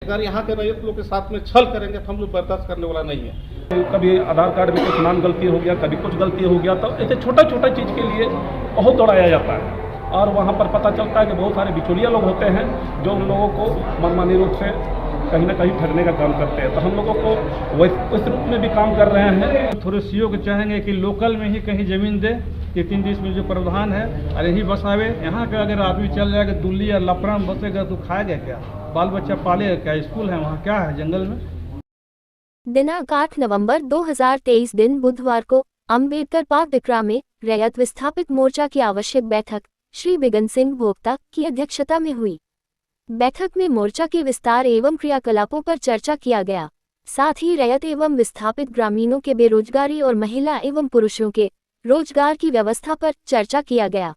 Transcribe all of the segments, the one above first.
अगर यहाँ के रैयत लोग के साथ में छल करेंगे तो हम लोग बर्दाश्त करने वाला नहीं है। कभी आधार कार्ड में कुछ नाम गलती हो गया, कभी कुछ गलती हो गया, तो ऐसे छोटा छोटा चीज़ के लिए बहुत दौड़ाया जाता है और वहाँ पर पता चलता है कि बहुत सारे बिचौलिया लोग होते हैं जो उन लोगों को मनमानी रूप से कहीं ना कहीं ठगने का काम करते हैं। तो हम लोगों को उस रूप में भी काम कर रहे हैं। थोड़े सीओ को चाहेंगे कि लोकल में ही कहीं ज़मीन दे, 3-30 में जो प्रावधान है और यही बसावे। यहाँ का अगर आदमी चल जाएगा दिल्ली या लपड़ा में बसेगा तो खाएगा क्या, बाल बच्चा पालेगा क्या, स्कूल है वहाँ क्या है जंगल में। दिनांक 8 नवंबर 2023 दिन बुधवार को अम्बेडकर पार्क विक्रा में रैयत विस्थापित मोर्चा की आवश्यक बैठक श्री बिगन सिंह भोक्ता की अध्यक्षता में हुई। बैठक में मोर्चा के विस्तार एवं क्रियाकलापों पर चर्चा किया गया। साथ ही रैयत एवं विस्थापित ग्रामीणों के बेरोजगारी और महिला एवं पुरुषों के रोजगार की व्यवस्था पर चर्चा किया गया।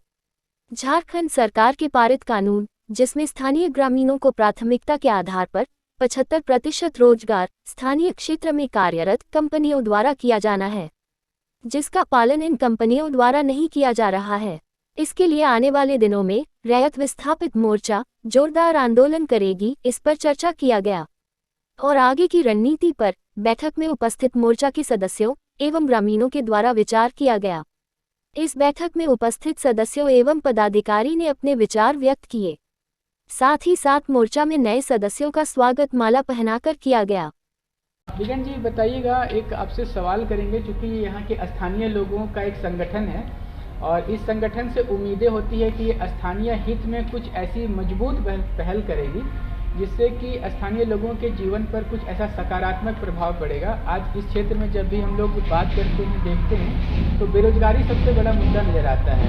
झारखंड सरकार के पारित कानून जिसमें स्थानीय ग्रामीणों को प्राथमिकता के आधार पर 75% रोजगार स्थानीय क्षेत्र में कार्यरत कंपनियों द्वारा किया जाना है, जिसका पालन इन कंपनियों द्वारा नहीं किया जा रहा है। इसके लिए आने वाले दिनों में रैयत विस्थापित मोर्चा जोरदार आंदोलन करेगी, इस पर चर्चा किया गया और आगे की रणनीति पर बैठक में उपस्थित मोर्चा के सदस्यों एवं ग्रामीणों के द्वारा विचार किया गया। इस बैठक में उपस्थित सदस्यों एवं पदाधिकारी ने अपने विचार व्यक्त किए। साथ ही साथ मोर्चा में नए सदस्यों का स्वागत माला पहनाकर किया गया। बिगन जी बताइएगा, एक आपसे सवाल करेंगे, क्योंकि यहाँ के स्थानीय लोगों का एक संगठन है और इस संगठन से उम्मीदें होती है कि ये स्थानीय हित में कुछ ऐसी मजबूत पहल करेगी जिससे कि स्थानीय लोगों के जीवन पर कुछ ऐसा सकारात्मक प्रभाव पड़ेगा। आज इस क्षेत्र में जब भी हम लोग बात करते हैं, देखते हैं, तो बेरोजगारी सबसे बड़ा मुद्दा नजर आता है।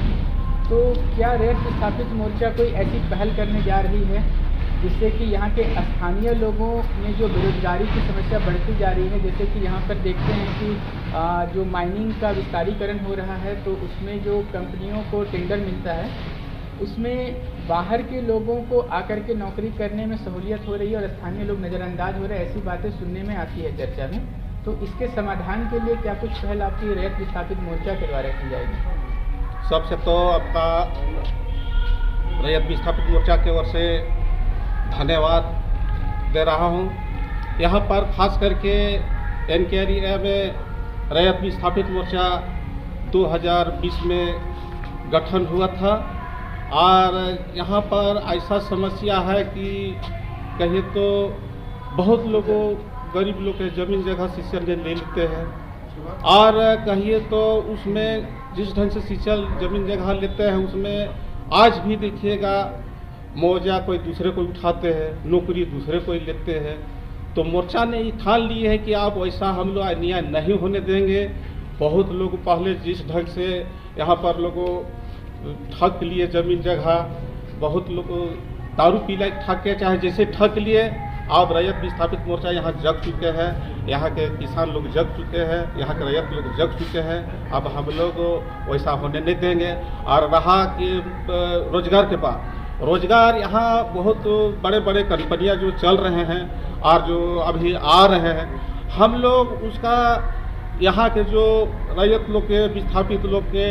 तो क्या रैयत विस्थापित मोर्चा कोई ऐसी पहल करने जा रही है जिससे कि यहाँ के स्थानीय लोगों में जो बेरोजगारी की समस्या बढ़ती जा रही है, जैसे कि यहाँ पर देखते हैं कि जो माइनिंग का विस्तारीकरण हो रहा है तो उसमें जो कंपनियों को टेंडर मिलता है उसमें बाहर के लोगों को आकर के नौकरी करने में सहूलियत हो रही है और स्थानीय लोग नज़रअंदाज हो रहे हैं, ऐसी बातें सुनने में आती है चर्चा में। तो इसके समाधान के लिए क्या कुछ पहल आपकी रैयत विस्थापित मोर्चा के द्वारा की जाएगी? सबसे तो आपका रैयत विस्थापित मोर्चा की ओर से धन्यवाद दे रहा हूँ। यहाँ पर खास करके एनके एरिया में रैयत विस्थापित मोर्चा 2020 में गठन हुआ था और यहाँ पर ऐसा समस्या है कि कहीं तो बहुत लोगों गरीब लोग के ज़मीन जगह सीचल ले लेते हैं और कहिए तो उसमें जिस ढंग से सीचल ज़मीन जगह लेते हैं उसमें आज भी देखिएगा मुआवजा कोई दूसरे को उठाते हैं, नौकरी दूसरे को लेते हैं। तो मोर्चा ने ये ठान ली है कि आप वैसा हम लोग अन्याय नहीं होने देंगे। बहुत लोग पहले जिस ढंग से यहाँ पर लोगों ठग लिए ज़मीन जगह, बहुत लोग दारू पी लाइक ठग के चाहे जैसे ठग लिए, अब रैयत विस्थापित मोर्चा यहाँ जग चुके हैं, यहाँ के किसान लोग जग चुके हैं, यहाँ के रैयत लोग जग चुके हैं। अब हम लोग वैसा होने नहीं देंगे। और रहा कि रोजगार के बाद, रोजगार यहाँ बहुत बड़े बड़े कंपनियाँ जो चल रहे हैं और जो अभी आ रहे हैं, हम लोग उसका यहाँ के जो रैयत लोग के विस्थापित लोग के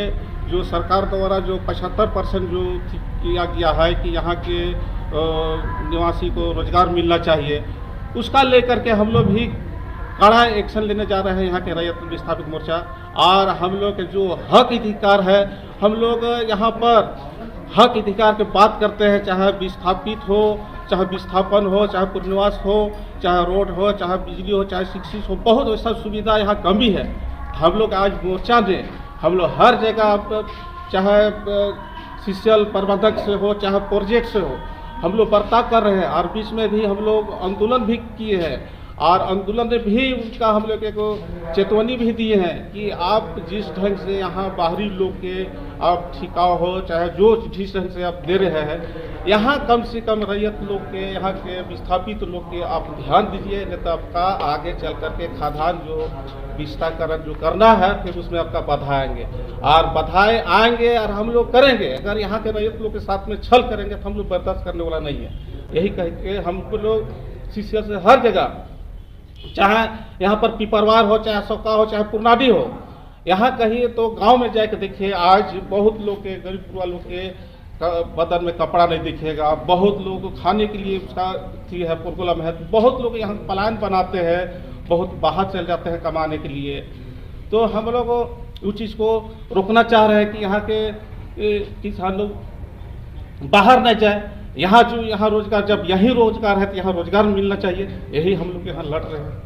जो सरकार द्वारा जो 75% जो किया गया है कि यहाँ के निवासी को रोजगार मिलना चाहिए, उसका लेकर के हम लोग भी कड़ा एक्शन लेने जा रहे हैं यहाँ के रैयत विस्थापित मोर्चा। और हम लोग के जो हक अधिकार है, हम लोग यहाँ पर हक अधिकार की बात करते हैं, चाहे विस्थापित हो, चाहे विस्थापन हो, चाहे पुनर्वास हो, चाहे रोड हो, चाहे बिजली हो, चाहे शिक्षित हो, बहुत ऐसा सुविधा यहाँ कमी है। हम लोग आज मोर्चा में हम लोग हर जगह, चाहे सीसीएल प्रबंधक से हो, चाहे प्रोजेक्ट से हो, हम लोग बर्ताव कर रहे हैं। और बीच में भी हम लोग आंदोलन भी किए हैं और आंदोलन में भी उनका हम लोग एक चेतावनी भी दिए हैं कि आप जिस ढंग से यहाँ बाहरी लोग के आप ठिकाव हो, चाहे जो जिस ढंग से आप दे रहे हैं, यहाँ कम से कम रैयत लोग के, यहाँ के विस्थापित लोग के आप ध्यान दीजिए, नहीं तो आपका आगे चल करके खाद्यान्न जो विस्तारीकरण जो करना है फिर उसमें आपका बाधा आएंगे और बाधाएं आएंगे और हम लोग करेंगे। अगर यहाँ के रैयत लोग के साथ में छल करेंगे तो हम लोग बर्दाश्त करने वाला नहीं है। यही कह के हम लोग सीसीएल से हर जगह, चाहे यहाँ पर पिपरवार हो, चाहे सौका हो, चाहे पुरनाडी हो, यहाँ कहीं तो गांव में जाके देखिए, आज बहुत लोग के गरीब वालों के बदन में कपड़ा नहीं दिखेगा। बहुत लोग खाने के लिए उसका थी है प्रॉब्लम है, तो बहुत लोग यहाँ पलायन बनाते हैं, बहुत बाहर चल जाते हैं कमाने के लिए। तो हम लोग उस चीज़ को रोकना चाह रहे हैं कि यहाँ के किसान लोग बाहर न जाए। यहाँ रोजगार, जब यहीं रोजगार है तो यहाँ रोजगार मिलना चाहिए। यही हम लोग यहाँ लड़ रहे हैं,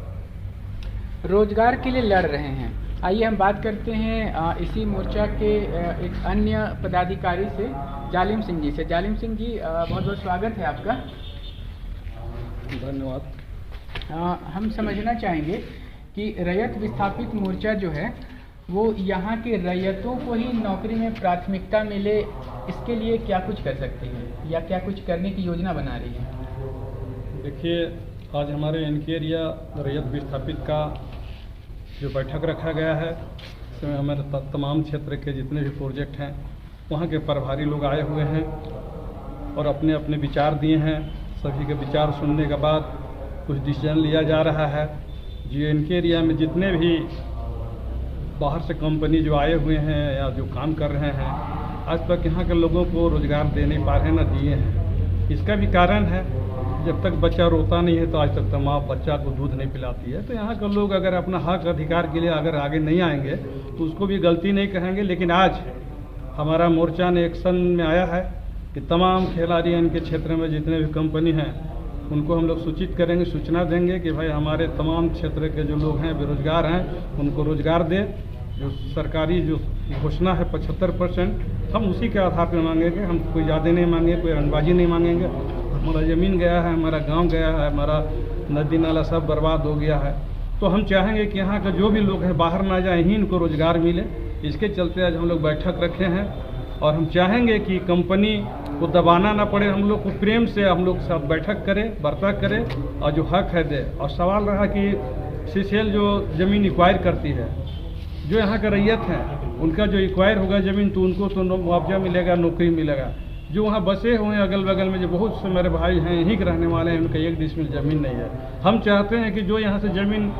रोजगार के लिए लड़ रहे हैं। आइए हम बात करते हैं इसी मोर्चा के एक अन्य पदाधिकारी से, जालिम सिंह जी से। जालिम सिंह जी, बहुत बहुत स्वागत है आपका। धन्यवाद। हम समझना चाहेंगे कि रैयत विस्थापित मोर्चा जो है वो यहाँ के रैयतों को ही नौकरी में प्राथमिकता मिले, इसके लिए क्या कुछ कर सकती है या क्या कुछ करने की योजना बना रही है? देखिए, आज हमारे एनके एरिया रैयत विस्थापित का जो बैठक रखा गया है, इसमें हमारे तमाम क्षेत्र के जितने भी प्रोजेक्ट हैं वहाँ के प्रभारी लोग आए हुए हैं और अपने अपने विचार दिए हैं। सभी के विचार सुनने के बाद कुछ डिसीजन लिया जा रहा है। जो एनके एरिया में जितने भी बाहर से कंपनी जो आए हुए हैं या जो काम कर रहे हैं, आज तक यहाँ के लोगों को रोज़गार दे नहीं पा रहे हैं, ना दिए हैं। इसका भी कारण है, जब तक बच्चा रोता नहीं है तो आज तक माँ बच्चा को दूध नहीं पिलाती है। तो यहाँ के लोग अगर अपना हक अधिकार के लिए अगर आगे नहीं आएंगे तो उसको भी गलती नहीं कहेंगे। लेकिन आज हमारा मोर्चा ने एक्शन में आया है कि तमाम खिलाड़ी इनके क्षेत्र में जितने भी कंपनी हैं उनको हम लोग सूचित करेंगे, सूचना देंगे कि भाई हमारे तमाम क्षेत्र के जो लोग हैं बेरोजगार हैं उनको रोजगार दे। जो सरकारी जो घोषणा है 75%, हम उसी के आधार पर मांगेंगे। हम कोई ज़्यादा नहीं मांगेंगे, कोई रंगबाजी नहीं मांगेंगे। हमारा ज़मीन गया है, हमारा गांव गया है, हमारा नदी नाला सब बर्बाद हो गया है। तो हम चाहेंगे कि यहाँ के जो भी लोग हैं बाहर ना जाए, ही इनको रोज़गार मिले। इसके चलते आज हम लोग बैठक रखे हैं और हम चाहेंगे कि कंपनी को दबाना ना पड़े, हम लोग को प्रेम से हम लोग साथ बैठक करें, वार्ता करें और जो हक है दे। और सवाल रहा कि सीसीएल जो ज़मीन एक्वायर करती है, जो यहाँ के रैयत हैं उनका जो एक्वायर होगा ज़मीन तो उनको तो मुआवजा मिलेगा, नौकरी मिलेगा। जो वहाँ बसे हुए हैं अगल बगल में जो बहुत से मेरे भाई हैं यहीं के रहने वाले हैं, उनका 1 डिसमिल ज़मीन नहीं है। हम चाहते हैं कि जो यहाँ से ज़मीन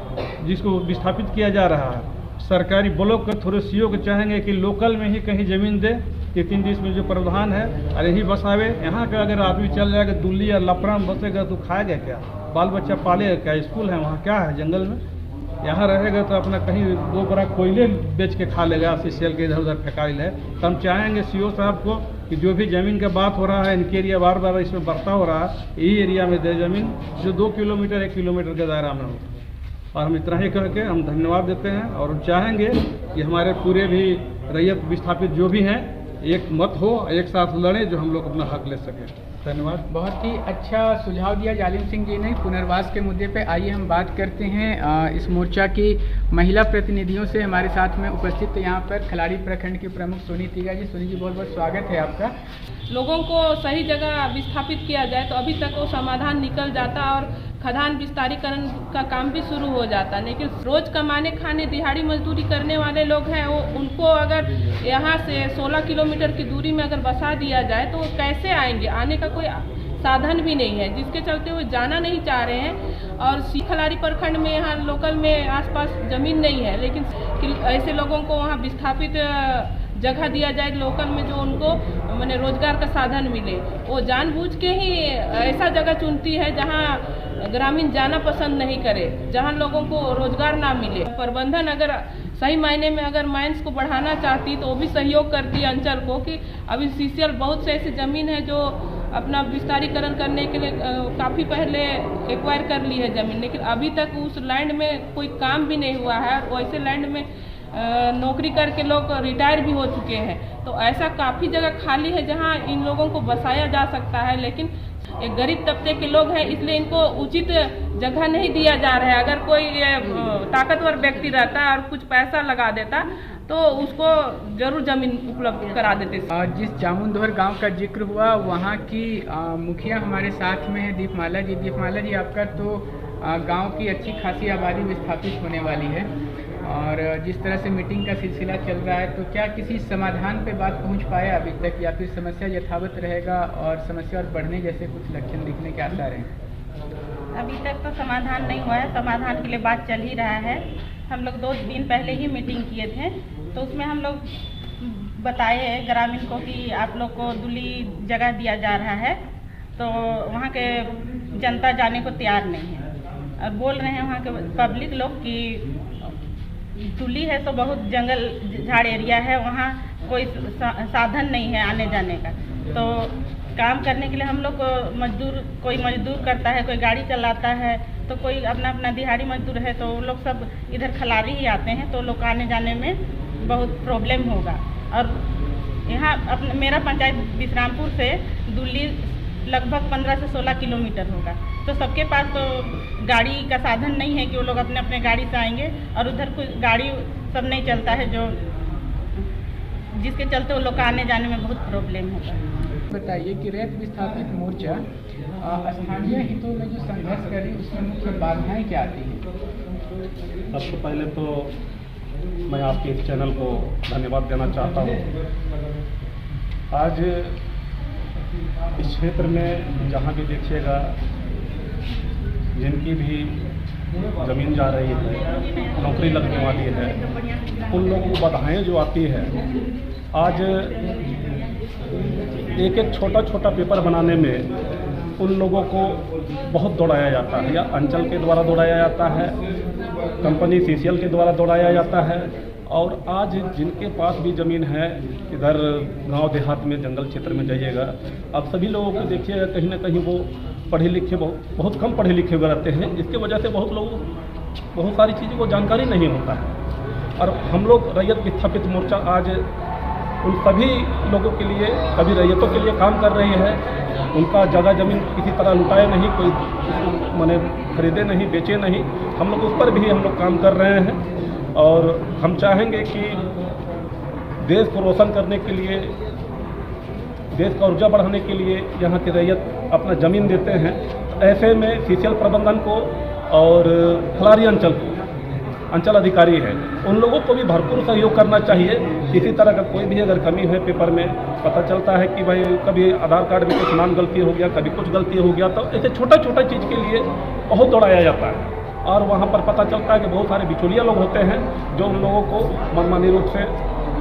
जिसको विस्थापित किया जा रहा है, सरकारी ब्लॉक के थोड़े सीओ को चाहेंगे कि लोकल में ही कहीं ज़मीन दे कि 3 डिसमिल जो प्रावधान है और यही बसावे। यहाँ का अगर आदमी चल जाएगा दिल्ली या लपरा में बसेगा तो खाएगा क्या, बाल बच्चा पालेगा क्या? स्कूल है वहाँ, क्या है जंगल में? यहाँ रहेगा तो अपना कहीं 2 बड़ा कोयले बेच के खा लेगा, सीसीएल के इधर उधर फेंकाइल है। तो हम चाहेंगे सीओ साहब को कि जो भी ज़मीन का बात हो रहा है, इनके एरिया बार बार इसमें बढ़ता हो रहा है, यही एरिया में दे ज़मीन जो 2 किलोमीटर 1 किलोमीटर के दायरा में हो। और हम इतना ही कह के हम धन्यवाद देते हैं और हम चाहेंगे कि हमारे पूरे भी रैयत विस्थापित जो भी हैं एक मत हो, एक साथ लड़ें, जो हम लोग अपना हक ले सकें। धन्यवाद। बहुत ही अच्छा सुझाव दिया जालिम सिंह जी ने पुनर्वास के मुद्दे पे। आइए हम बात करते हैं इस मोर्चा की महिला प्रतिनिधियों से। हमारे साथ में उपस्थित यहाँ पर खिलाड़ी प्रखंड की प्रमुख सोनी तीगा जी। सोनी जी, बहुत बहुत स्वागत है आपका। लोगों को सही जगह विस्थापित किया जाए तो अभी तक वो समाधान निकल जाता और खदान विस्तारीकरण का काम भी शुरू हो जाता। लेकिन रोज कमाने खाने दिहाड़ी मजदूरी करने वाले लोग हैं, वो उनको अगर यहाँ से 16 किलोमीटर की दूरी में अगर बसा दिया जाए तो वो कैसे आएंगे? आने का कोई साधन भी नहीं है, जिसके चलते वो जाना नहीं चाह रहे हैं। और खिलाड़ी प्रखंड में यहाँ लोकल में आसपास ज़मीन नहीं है, लेकिन ऐसे लोगों को वहाँ विस्थापित जगह दिया जाए लोकल में, जो उनको माने रोजगार का साधन मिले। वो जानबूझ के ही ऐसा जगह चुनती है जहाँ ग्रामीण जाना पसंद नहीं करे, जहाँ लोगों को रोजगार ना मिले। प्रबंधन अगर सही मायने में अगर माइंस को बढ़ाना चाहती तो वो भी सहयोग करती है अंचल को कि अभी सीसीएल बहुत से ऐसी ज़मीन है जो अपना विस्तारीकरण करने के लिए काफ़ी पहले एक्वायर कर ली है ज़मीन, लेकिन अभी तक उस लैंड में कोई काम भी नहीं हुआ है। और वैसे लैंड में नौकरी करके लोग रिटायर भी हो चुके हैं। तो ऐसा काफ़ी जगह खाली है जहां इन लोगों को बसाया जा सकता है, लेकिन एक गरीब तबके के लोग हैं, इसलिए इनको उचित जगह नहीं दिया जा रहा है। अगर कोई ताकतवर व्यक्ति रहता और कुछ पैसा लगा देता तो उसको जरूर ज़मीन उपलब्ध करा देते। जिस जामुनधोर गांव का जिक्र हुआ, वहां की मुखिया हमारे साथ में है दीपमाला जी। दीपमाला जी, आपका तो गांव की अच्छी खासी आबादी विस्थापित होने वाली है और जिस तरह से मीटिंग का सिलसिला चल रहा है, तो क्या किसी समाधान पे बात पहुंच पाया अभी तक, या फिर समस्या यथावत रहेगा और समस्या और बढ़ने जैसे कुछ लक्षण दिखने के आसार हैं? अभी तक तो समाधान नहीं हुआ है। समाधान के लिए बात चल ही रहा है। हम लोग 2 दिन पहले ही मीटिंग किए थे, तो उसमें हम लोग बताए ग्रामीण को कि आप लोग को दूली जगह दिया जा रहा है, तो वहाँ के जनता जाने को तैयार नहीं है और बोल रहे हैं वहाँ के पब्लिक लोग कि दूली है तो बहुत जंगल झाड़ एरिया है, वहाँ कोई साधन नहीं है आने जाने का। तो काम करने के लिए हम लोग को कोई मजदूर करता है, कोई गाड़ी चलाता है, तो कोई अपना अपना दिहाड़ी मजदूर है, तो वो लोग सब इधर खलारी ही आते हैं, तो लोग आने जाने में बहुत प्रॉब्लम होगा। और यहाँ मेरा पंचायत विश्रामपुर से दूली लगभग 15 से 16 किलोमीटर होगा, तो सबके पास तो गाड़ी का साधन नहीं है कि वो लोग अपने अपने गाड़ी से आएंगे, और उधर कोई गाड़ी सब नहीं चलता है जो जिसके चलते वो लोग आने जाने में बहुत प्रॉब्लम होगा। बताइए कि रैयत विस्थापित मोर्चा स्थानीय हितों में जो संघर्ष कर रही है उसमें मुख्य बाधाएं क्या आती हैं? सबसे पहले तो मैं आपके इस चैनल को धन्यवाद देना चाहता हूँ। आज इस क्षेत्र में जहाँ भी देखिएगा जिनकी भी ज़मीन जा रही है, नौकरी लगने वाली है, उन लोगों को बाधाएं जो आती है, आज एक एक छोटा छोटा पेपर बनाने में उन लोगों को बहुत दौड़ाया जाता है, या अंचल के द्वारा दौड़ाया जाता है, कंपनी सीसीएल के द्वारा दौड़ाया जाता है। और आज जिनके पास भी ज़मीन है, इधर गांव देहात में जंगल क्षेत्र में जाइएगा, अब सभी लोगों को देखिएगा कहीं ना कहीं वो पढ़े लिखे बहुत कम पढ़े लिखे हुए रहते हैं। इसके वजह से बहुत सारी चीज़ों को जानकारी नहीं होता है। और हम लोग रैयत विस्थापित मोर्चा आज उन सभी लोगों के लिए, सभी रैयतों के लिए काम कर रही है। उनका जगह ज़मीन किसी तरह लुटाए नहीं, कोई माने खरीदे नहीं, बेचे नहीं, हम लोग उस पर भी हम लोग काम कर रहे हैं। और हम चाहेंगे कि देश को रोशन करने के लिए, देश का ऊर्जा बढ़ाने के लिए यहाँ की रैयत अपना ज़मीन देते हैं। ऐसे में सीसीएल प्रबंधन को और खलारी अंचल अधिकारी है, उन लोगों को भी भरपूर सहयोग करना चाहिए। किसी तरह का कोई भी अगर कमी है पेपर में, पता चलता है कि भाई कभी आधार कार्ड में कुछ नाम गलती हो गया, कभी कुछ गलती हो गया, तो ऐसे छोटा छोटा चीज़ के लिए बहुत दौड़ाया जाता है। और वहाँ पर पता चलता है कि बहुत सारे बिचौलिया लोग होते हैं जो उन लोगों को मनमानी रूप से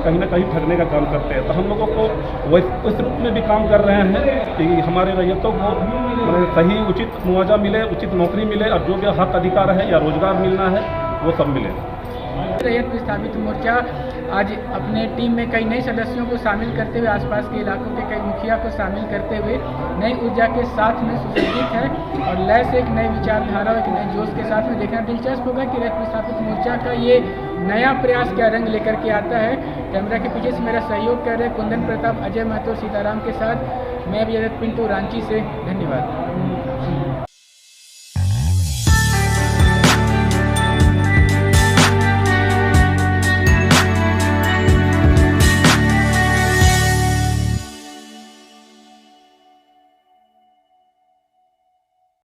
कहीं ना कहीं ठगने का काम करते हैं। तो हम लोगों को उस रूप में भी काम कर रहे हैं कि हमारे रैयतों को सही उचित मुआवजा मिले, उचित नौकरी मिले, और जो भी हक अधिकार है या रोजगार मिलना है वो सब मिले। रैयत विस्थापित मोर्चा आज अपने टीम में कई नए सदस्यों को शामिल करते हुए, आसपास के इलाकों के कई मुखिया को शामिल करते हुए नई ऊर्जा के साथ में सुसज्जित है और लय से एक नई विचारधारा और एक नए जोश के साथ में। देखना दिलचस्प होगा कि रैयत विस्थापित मोर्चा का ये नया प्रयास क्या रंग लेकर के आता है। कैमरा के पीछे से मेरा सहयोग कर रहे कुंदन प्रताप, अजय महतो, सीताराम के साथ मैं अभी पिंटू रांची से। धन्यवाद।